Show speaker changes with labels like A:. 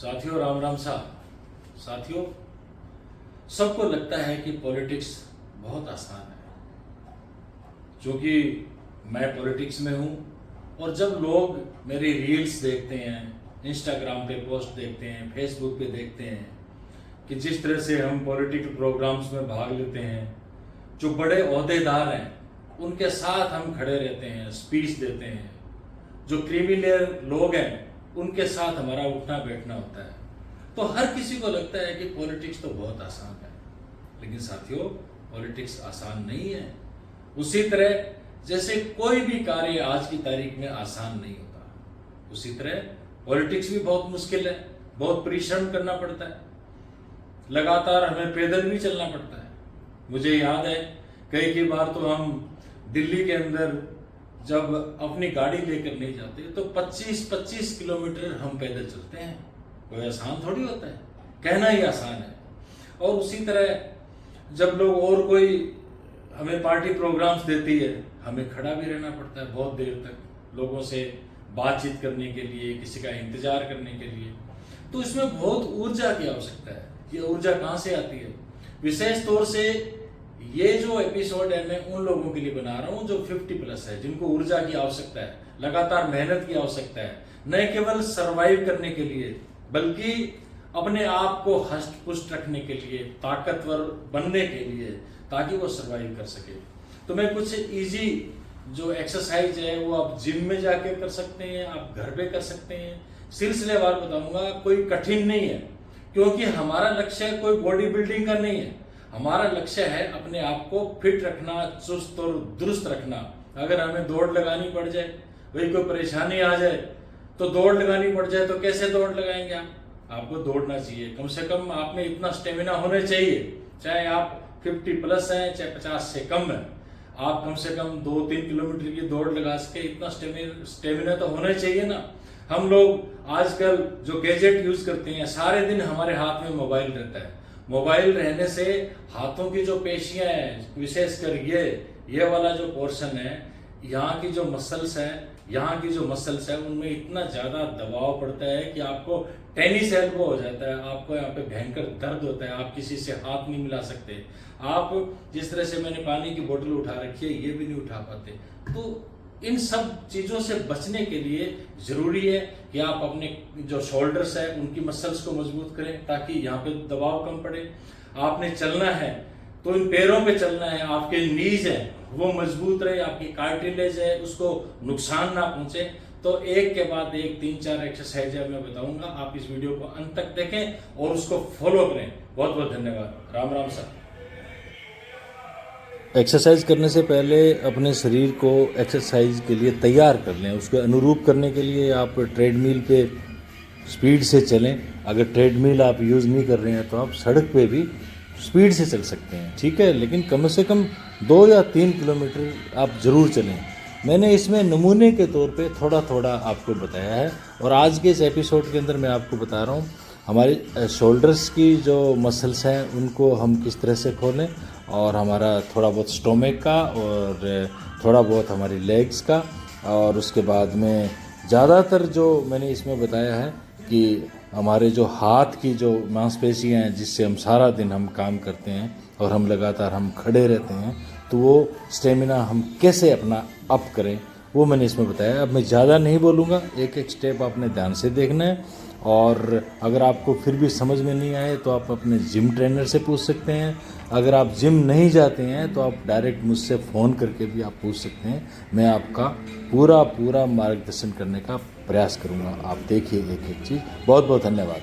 A: साथियों राम राम साथियों, सबको लगता है कि पॉलिटिक्स बहुत आसान है, क्योंकि मैं पॉलिटिक्स में हूँ। और जब लोग मेरी रील्स देखते हैं, इंस्टाग्राम पे पोस्ट देखते हैं, फेसबुक पे देखते हैं कि जिस तरह से हम पॉलिटिकल प्रोग्राम्स में भाग लेते हैं, जो बड़े ओहदेदार हैं उनके साथ हम खड़े रहते हैं, स्पीच देते हैं, जो क्रिमिनल लोग हैं उनके साथ हमारा उठना बैठना होता है, तो हर किसी को लगता है कि पॉलिटिक्स तो बहुत आसान है। लेकिन साथियों, पॉलिटिक्स आसान नहीं है। उसी तरह जैसे कोई भी कार्य आज की तारीख में आसान नहीं होता, उसी तरह पॉलिटिक्स भी बहुत मुश्किल है, बहुत परिश्रम करना पड़ता है, लगातार हमें पैदल भी चलना पड़ता है। मुझे याद है कई बार तो हम दिल्ली के अंदर जब अपनी गाड़ी लेकर नहीं जाते तो 25-25 किलोमीटर हम पैदल चलते हैं। कोई आसान थोड़ी होता है, कहना ही आसान है। और उसी तरह जब लोग और कोई हमें पार्टी प्रोग्राम्स देती है, हमें खड़ा भी रहना पड़ता है बहुत देर तक, लोगों से बातचीत करने के लिए, किसी का इंतजार करने के लिए। तो इसमें बहुत ऊर्जा की आवश्यकता है। ये ऊर्जा कहाँ से आती है? विशेष तौर से ये जो एपिसोड है मैं उन लोगों के लिए बना रहा हूं जो 50+ है, जिनको ऊर्जा की आवश्यकता है, लगातार मेहनत की आवश्यकता है, न केवल सरवाइव करने के लिए बल्कि अपने आप को हष्ट पुष्ट रखने के लिए, ताकतवर बनने के लिए, ताकि वो सरवाइव कर सके। तो मैं कुछ इजी जो एक्सरसाइज है वो आप जिम में जाके कर सकते हैं, आप घर पे कर सकते हैं, सिलसिलेवार बताऊंगा। कोई कठिन नहीं है, क्योंकि हमारा लक्ष्य कोई बॉडी बिल्डिंग का नहीं है। हमारा लक्ष्य है अपने आप को फिट रखना, चुस्त और दुरुस्त रखना। अगर हमें दौड़ लगानी पड़ जाए, वही कोई परेशानी आ जाए तो दौड़ लगानी पड़ जाए, तो कैसे दौड़ लगाएंगे आप? आपको दौड़ना चाहिए, कम से कम आप में इतना स्टेमिना होना चाहिए, चाहे आप 50+ हैं चाहे 50 से कम है, आप कम से कम 2-3 किलोमीटर की दौड़ लगा सके, इतना स्टेमिना तो होना चाहिए ना। हम लोग आजकल जो गैजेट यूज करते हैं, सारे दिन हमारे हाथ में मोबाइल रहता है। मोबाइल रहने से हाथों की जो पेशियां हैं, विशेषकर ये वाला जो पोर्शन है, यहाँ की जो मसल्स है उनमें इतना ज्यादा दबाव पड़ता है कि आपको टेनिस एल्बो हो जाता है, आपको यहाँ पे भयंकर दर्द होता है, आप किसी से हाथ नहीं मिला सकते। आप जिस तरह से मैंने पानी की बोतल उठा रखी है, ये भी नहीं उठा पाते। तो इन सब चीजों से बचने के लिए जरूरी है कि आप अपने जो शोल्डर्स है उनकी मसल्स को मजबूत करें, ताकि यहाँ पे दबाव कम पड़े। आपने चलना है तो इन पैरों पे चलना है, आपके नीज है वो मजबूत रहे, आपकी कार्टिलेज है उसको नुकसान ना पहुंचे। तो एक के बाद एक 3-4 एक्सरसाइज मैं बताऊंगा, आप इस वीडियो को अंत तक देखें और उसको फॉलो करें। बहुत बहुत धन्यवाद। राम राम सर।
B: एक्सरसाइज करने से पहले अपने शरीर को एक्सरसाइज के लिए तैयार कर लें। उसके अनुरूप करने के लिए आप ट्रेडमिल पे स्पीड से चलें। अगर ट्रेडमिल आप यूज़ नहीं कर रहे हैं तो आप सड़क पे भी स्पीड से चल सकते हैं, ठीक है, लेकिन कम से कम 2 या 3 किलोमीटर आप ज़रूर चलें। मैंने इसमें नमूने के तौर पे थोड़ा थोड़ा आपको बताया है। और आज के इस एपिसोड के अंदर मैं आपको बता रहा हूँ हमारे शोल्डर्स की जो मसल्स हैं उनको हम किस तरह से खोलें, और हमारा थोड़ा बहुत स्टोमक का और थोड़ा बहुत हमारी लेग्स का। और उसके बाद में ज़्यादातर जो मैंने इसमें बताया है कि हमारे जो हाथ की जो मांसपेशियाँ हैं, जिससे हम सारा दिन हम काम करते हैं और हम लगातार हम खड़े रहते हैं, तो वो स्टेमिना हम कैसे अपना अप करें वो मैंने इसमें बताया। अब मैं ज़्यादा नहीं बोलूँगा, एक एक स्टेप आपने ध्यान से देखना है। और अगर आपको फिर भी समझ में नहीं आए तो आप अपने जिम ट्रेनर से पूछ सकते हैं। अगर आप जिम नहीं जाते हैं तो आप डायरेक्ट मुझसे फ़ोन करके भी आप पूछ सकते हैं। मैं आपका पूरा मार्गदर्शन करने का प्रयास करूँगा। आप देखिए एक एक चीज़। बहुत बहुत धन्यवाद।